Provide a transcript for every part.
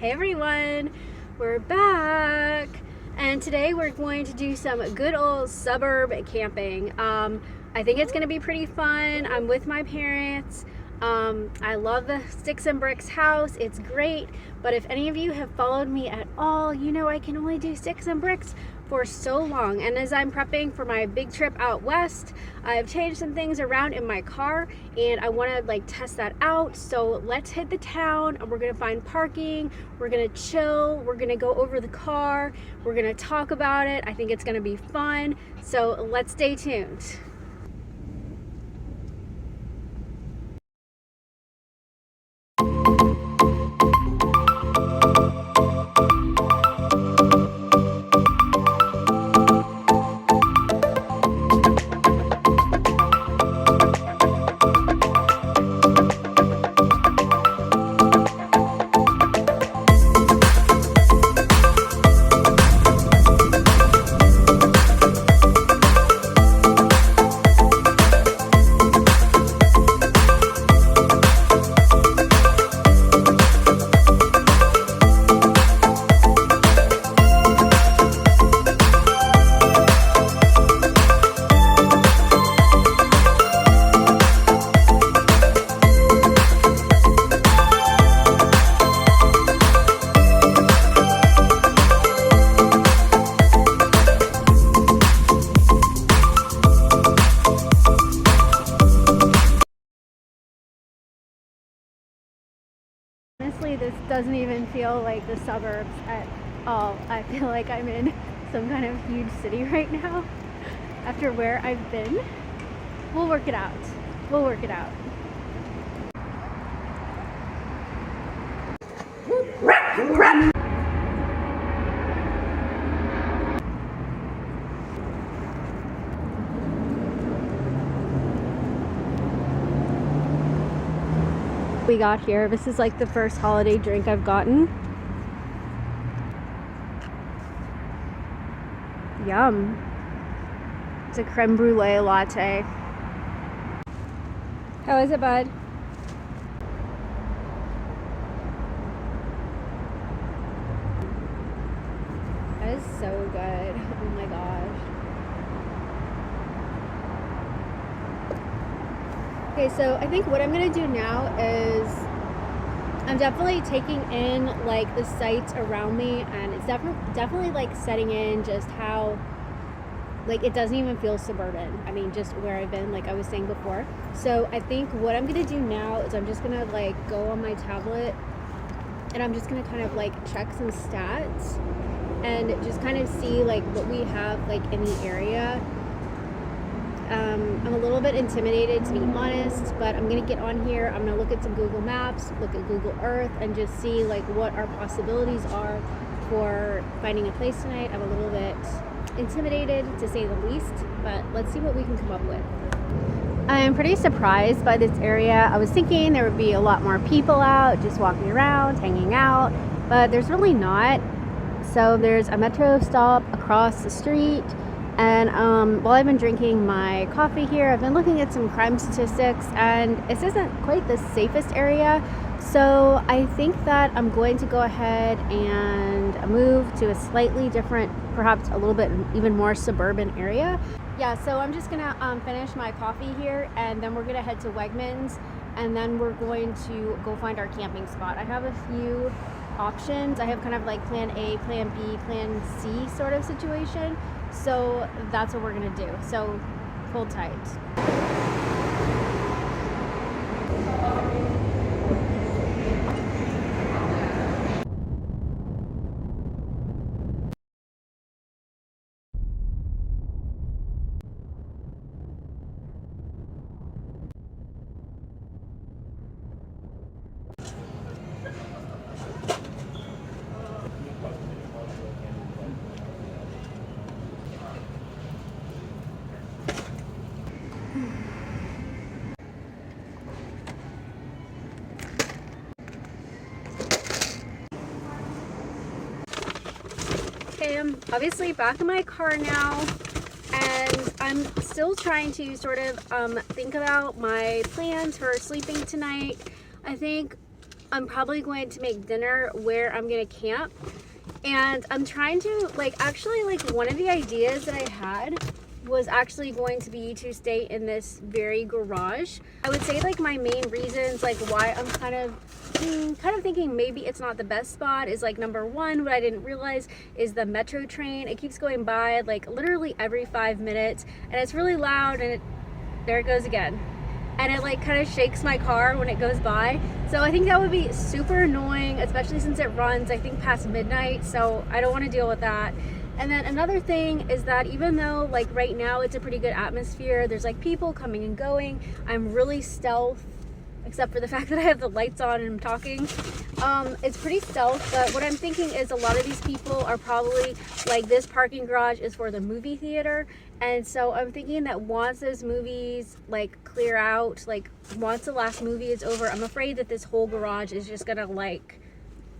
Hey everyone, we're back, and today we're going to do some good old suburb camping. I think it's going to be pretty fun. I'm with my parents. I love the Sticks and Bricks house. It's great, but if any of you have followed me at all, you know I can only do Sticks and Bricks for so long. And as I'm prepping for my big trip out west, I've changed some things around in my car and I want to test that out. So let's hit the town and we're gonna find parking, we're gonna chill, we're gonna go over the car, we're gonna talk about it. I think it's gonna be fun, so let's stay tuned. Honestly, this doesn't even feel like the suburbs at all. I feel like I'm in some kind of huge city right now after where I've been. We'll work it out. We'll work it out. We got here. This is like the first holiday drink I've gotten. Yum. It's a creme brulee latte. How is it, bud? That is so good. Oh my gosh. Okay, so I think what I'm gonna do now is I'm definitely taking in like the sights around me, and it's definitely like setting in just how like it doesn't even feel suburban. I mean, just where I've been, like I was saying before. So I think what I'm gonna do now is I'm just gonna like go on my tablet and I'm just gonna kind of like check some stats and just kind of see like what we have like in the area. I'm a little bit intimidated, to be honest, but I'm gonna get on here. I'm gonna look at some Google Maps, look at Google Earth, and just see like what our possibilities are for finding a place tonight. I'm a little bit intimidated, to say the least, but let's see what we can come up with. I'm pretty surprised by this area. I was thinking there would be a lot more people out, just walking around, hanging out, but there's really not. So there's a metro stop across the street. And while I've been drinking my coffee here, I've been looking at some crime statistics, and this isn't quite the safest area. So I think that I'm going to go ahead and move to a slightly different, perhaps a little bit even more suburban area. Yeah, so I'm just gonna finish my coffee here, and then we're gonna head to Wegmans, and then we're going to go find our camping spot. I have a few options. I have kind of like plan A, plan B, plan C sort of situation. So that's what we're gonna do. So hold tight. Okay, I'm obviously back in my car now, and I'm still trying to sort of think about my plans for sleeping tonight. I think I'm probably going to make dinner where I'm gonna camp. And I'm trying to, like, actually, like, one of the ideas that I had was actually going to be to stay in this very garage. I would say, like, my main reasons, like, why I'm kind of thinking maybe it's not the best spot is, like, number one, what I didn't realize is the metro train. It keeps going by, like, literally every 5 minutes, and it's really loud, and there it goes again. And it, like, kind of shakes my car when it goes by. So I think that would be super annoying, especially since it runs, I think, past midnight. So I don't want to deal with that. And then another thing is that even though, like, right now it's a pretty good atmosphere, there's, like, people coming and going, I'm really stealth, except for the fact that I have the lights on and I'm talking. It's pretty stealth, but what I'm thinking is a lot of these people are probably, like, this parking garage is for the movie theater. And so I'm thinking that once those movies, like, clear out, like, once the last movie is over, I'm afraid that this whole garage is just gonna, like,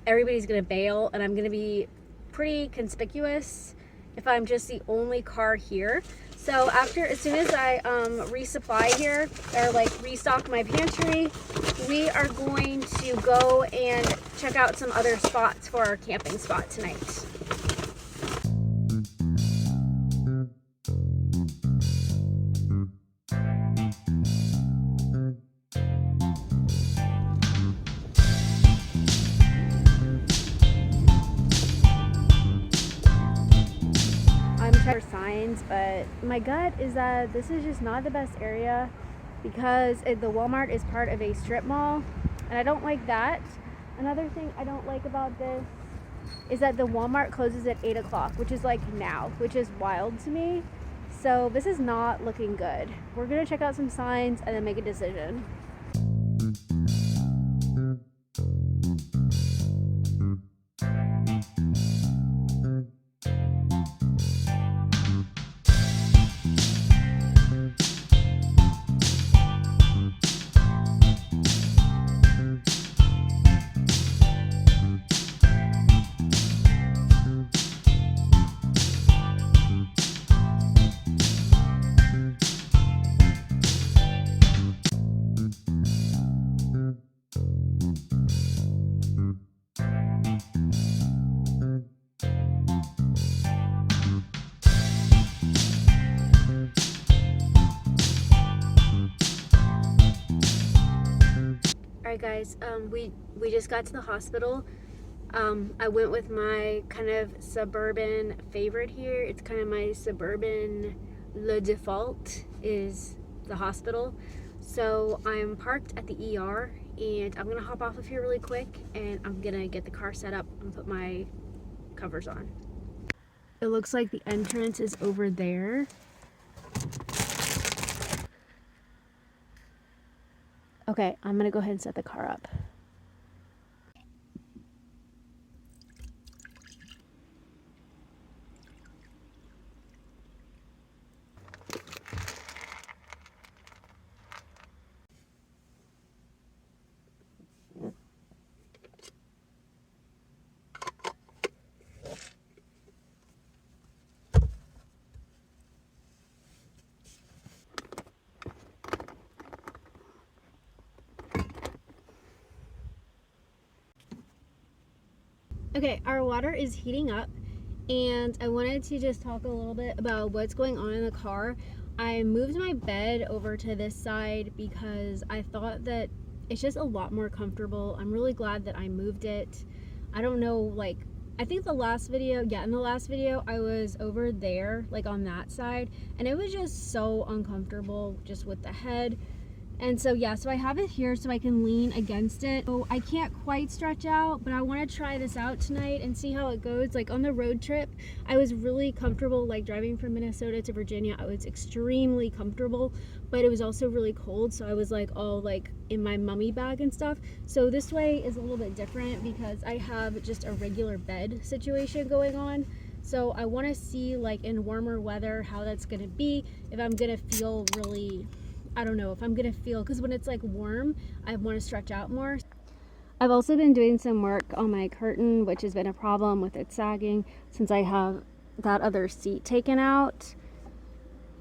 everybody's gonna bail, and I'm gonna be pretty conspicuous if I'm just the only car here. So as soon as I resupply here, or, like, restock my pantry, we are going to go and check out some other spots for our camping spot tonight. For signs, but my gut is that this is just not the best area because the Walmart is part of a strip mall, and I don't like that. Another thing I don't like about this is that the Walmart closes at 8 o'clock, which is, like, now, which is wild to me. So this is not looking good. We're gonna check out some signs and then make a decision. Alright guys, we just got to the hospital. I went with my kind of suburban favorite here. It's kind of my suburban le default is the hospital. So I'm parked at the ER, and I'm gonna hop off of here really quick, and I'm gonna get the car set up and put my covers on. It looks like the entrance is over there. Okay, I'm gonna go ahead and set the car up. Okay, our water is heating up, and I wanted to just talk a little bit about what's going on in the car. I moved my bed over to this side because I thought that it's just a lot more comfortable. I'm really glad that I moved it. I don't know, like, I think in the last video I was over there, like on that side, and it was just so uncomfortable just with the head. And so yeah, so I have it here so I can lean against it. So I can't quite stretch out, but I want to try this out tonight and see how it goes. Like on the road trip, I was really comfortable, like driving from Minnesota to Virginia. I was extremely comfortable, but it was also really cold. So I was like all like in my mummy bag and stuff. So this way is a little bit different because I have just a regular bed situation going on. So I want to see like in warmer weather how that's going to be, if I'm going to feel really, I don't know if I'm gonna feel, because when it's like warm, I want to stretch out more. I've also been doing some work on my curtain, which has been a problem with it sagging since I have that other seat taken out.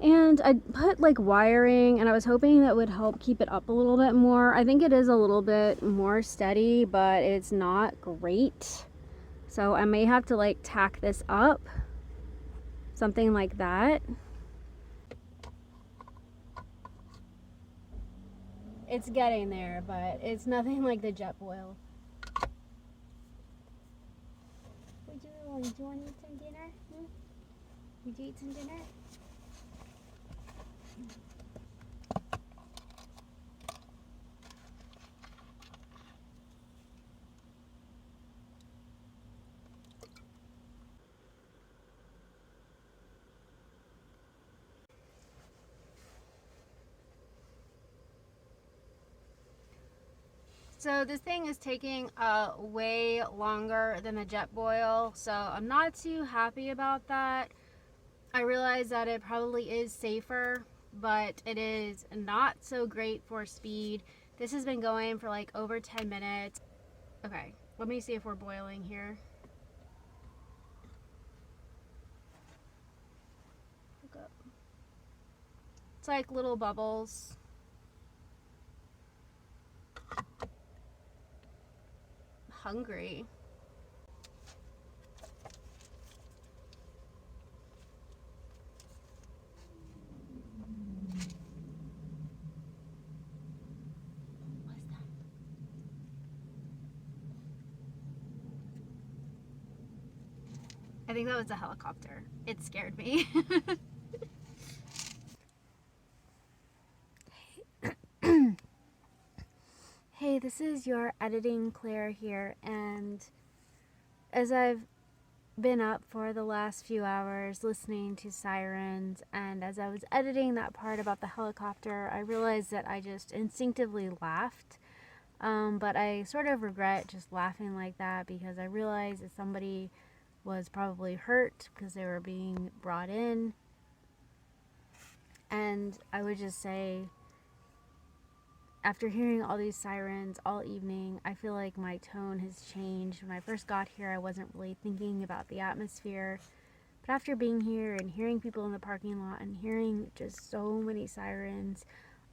And I put like wiring, and I was hoping that would help keep it up a little bit more. I think it is a little bit more steady, but it's not great. So I may have to like tack this up, something like that. It's getting there, but it's nothing like the Jetboil. Do you want to eat some dinner? Would you eat some dinner? So this thing is taking way longer than the Jetboil, so I'm not too happy about that. I realize that it probably is safer, but it is not so great for speed. This has been going for like over 10 minutes. Okay, let me see if we're boiling here. Look up. It's like little bubbles. Hungry. What's that? I think that was a helicopter. It scared me. Hey, this is your editing Claire here, and as I've been up for the last few hours listening to sirens, and as I was editing that part about the helicopter, I realized that I just instinctively laughed, but I sort of regret just laughing like that because I realized that somebody was probably hurt because they were being brought in. And I would just say, after hearing all these sirens all evening, I feel like my tone has changed. When I first got here, I wasn't really thinking about the atmosphere. But after being here and hearing people in the parking lot and hearing just so many sirens,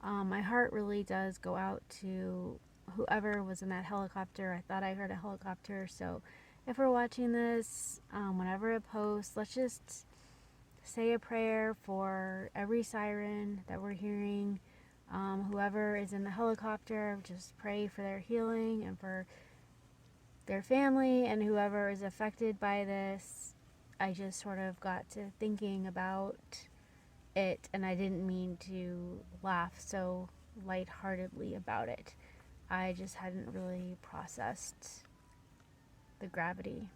my heart really does go out to whoever was in that helicopter. I thought I heard a helicopter. So if we're watching this, whenever it posts, let's just say a prayer for every siren that we're hearing. Whoever is in the helicopter, just pray for their healing and for their family, and whoever is affected by this. I just sort of got to thinking about it, and I didn't mean to laugh so lightheartedly about it. I just hadn't really processed the gravity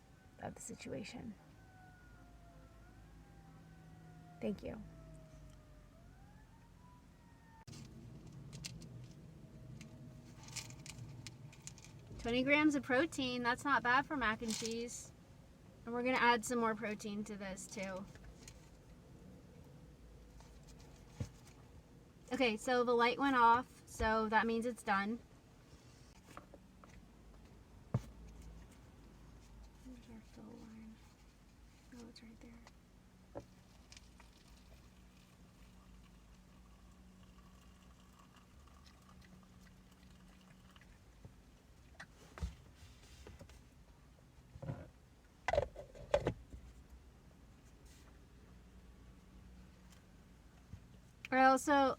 of the situation. Thank you. 20 grams of protein, that's not bad for mac and cheese. And we're gonna add some more protein to this too. Okay, so the light went off, so that means it's done. Where's our fill line? Oh, it's right there.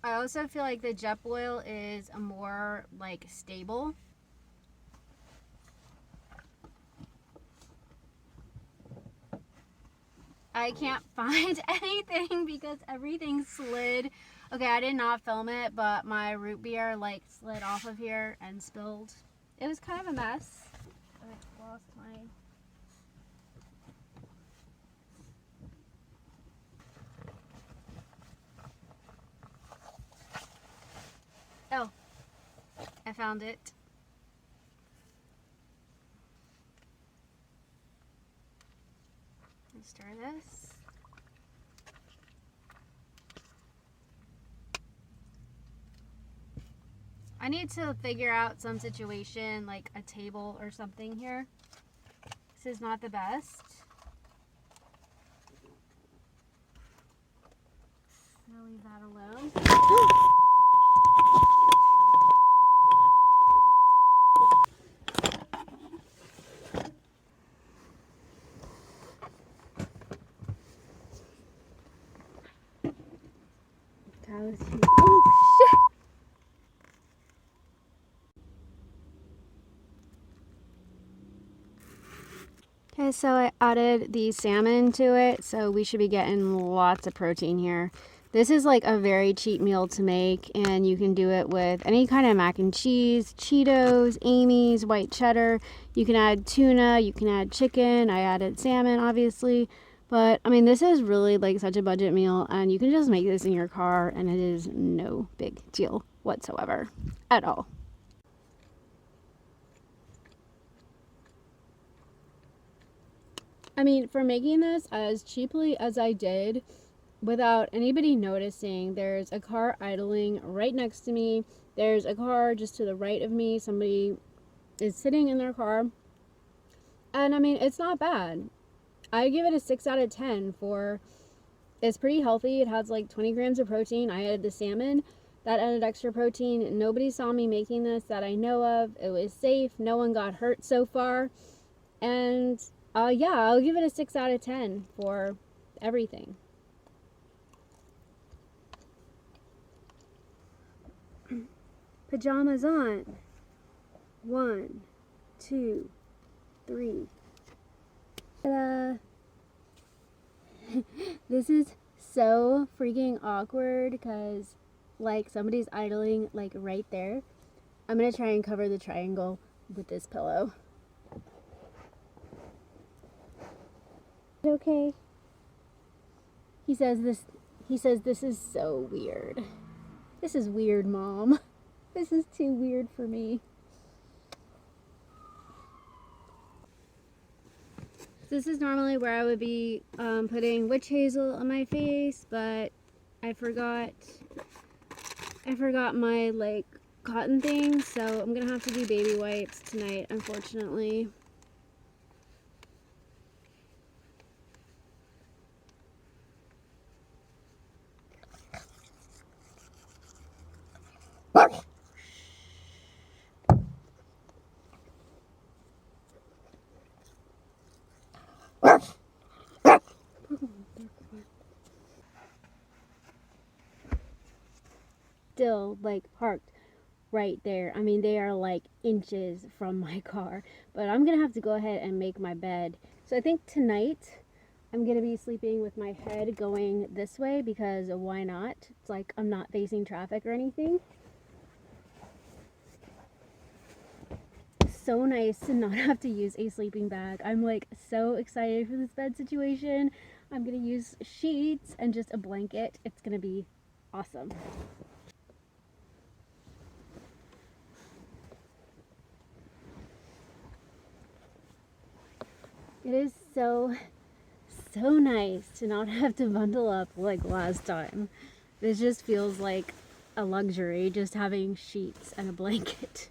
I also feel like the Jetboil is a more like stable. I can't find anything because everything slid. Okay, I did not film it, but my root beer like slid off of here and spilled. It was kind of a mess. I lost my... Oh, I found it. Let's stir this. I need to figure out some situation, like a table or something here. This is not the best. gonna leave that alone. Cows here. Oh shit! Okay, so I added the salmon to it, so we should be getting lots of protein here. This is like a very cheap meal to make, and you can do it with any kind of mac and cheese, Cheetos, Amy's, white cheddar. You can add tuna, you can add chicken. I added salmon, obviously. But, I mean, this is really like such a budget meal, and you can just make this in your car, and it is no big deal whatsoever at all. I mean, for making this as cheaply as I did, without anybody noticing, there's a car idling right next to me. There's a car just to the right of me. Somebody is sitting in their car. And I mean, it's not bad. I give it a 6 out of 10 for, it's pretty healthy. It has like 20 grams of protein. I added the salmon. That added extra protein. Nobody saw me making this that I know of. It was safe. No one got hurt so far. And yeah, I'll give it a 6 out of 10 for everything. Pajamas on. 1, 2, 3. Ta-da! This is so freaking awkward because like somebody's idling like right there. I'm gonna try and cover the triangle with this pillow. Okay. He says this is so weird. This is weird, Mom. This is too weird for me. This is normally where I would be putting witch hazel on my face, but I forgot my like cotton thing, so I'm gonna have to do baby wipes tonight, unfortunately. Still like parked right there. I mean, they are like inches from my car, but I'm gonna have to go ahead and make my bed. So I think tonight I'm gonna be sleeping with my head going this way because why not? It's like I'm not facing traffic or anything. So nice to not have to use a sleeping bag. I'm like so excited for this bed situation. I'm gonna use sheets and just a blanket. It's gonna be awesome. It is so nice to not have to bundle up like last time. This just feels like a luxury, just having sheets and a blanket.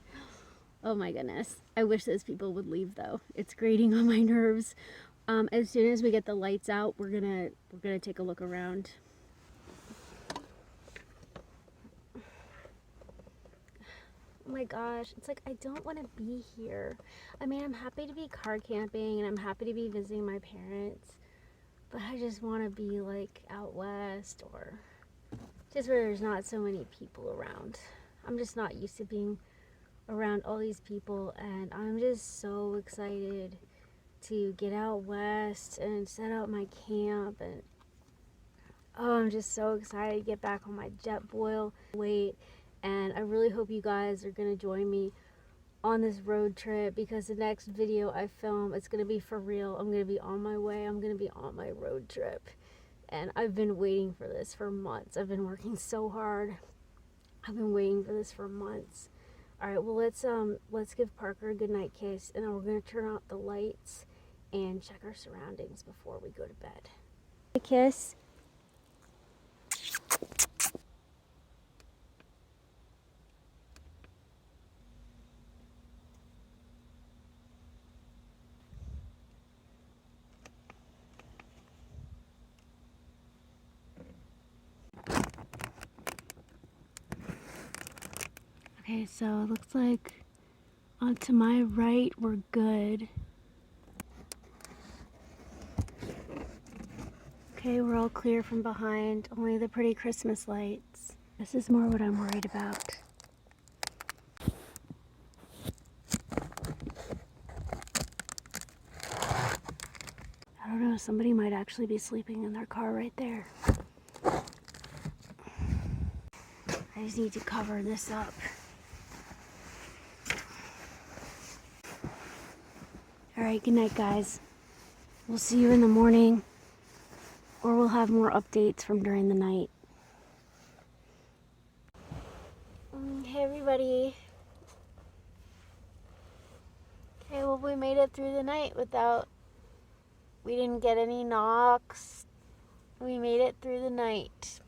Oh my goodness. I wish those people would leave though. It's grating on my nerves. As soon as we get the lights out, we're gonna take a look around. Oh my gosh, it's like I don't want to be here. I mean, I'm happy to be car camping and I'm happy to be visiting my parents, but I just want to be like out west or just where there's not so many people around. I'm just not used to being around all these people, and I'm just so excited to get out west and set up my camp. And oh, I'm just so excited to get back on my jet boil weight. And I really hope you guys are going to join me on this road trip, because the next video I film, it's going to be for real. I'm going to be on my way. I'm going to be on my road trip. And I've been waiting for this for months. I've been working so hard. I've been waiting for this for months. All right, well, let's give Parker a goodnight kiss, and then we're going to turn out the lights and check our surroundings before we go to bed. A kiss. Okay, so it looks like to my right we're good. Okay, we're all clear from behind, only the pretty Christmas lights. This is more what I'm worried about. I don't know, somebody might actually be sleeping in their car right there. I just need to cover this up. Alright, good night guys. We'll see you in the morning, or we'll have more updates from during the night. Hey everybody. Okay, well we made it through the night we didn't get any knocks. We made it through the night.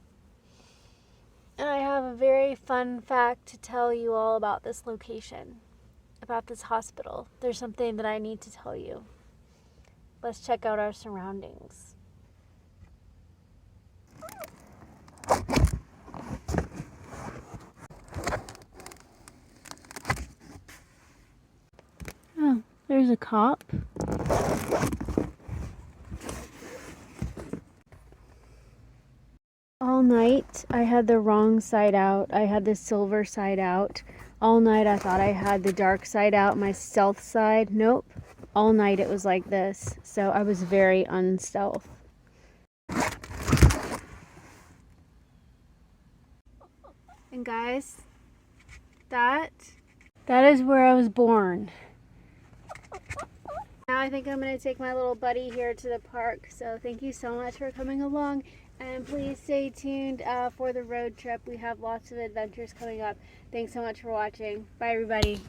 And I have a very fun fact to tell you all about this location, about this hospital. There's something that I need to tell you. Let's check out our surroundings. Oh, there's a cop. All night I had the wrong side out. I had the silver side out. All night I thought I had the dark side out, my stealth side. Nope. All night it was like this. So I was very unstealth. And guys, that is where I was born. Now I think I'm going to take my little buddy here to the park. So thank you so much for coming along. And please stay tuned for the road trip. We have lots of adventures coming up. Thanks so much for watching. Bye everybody.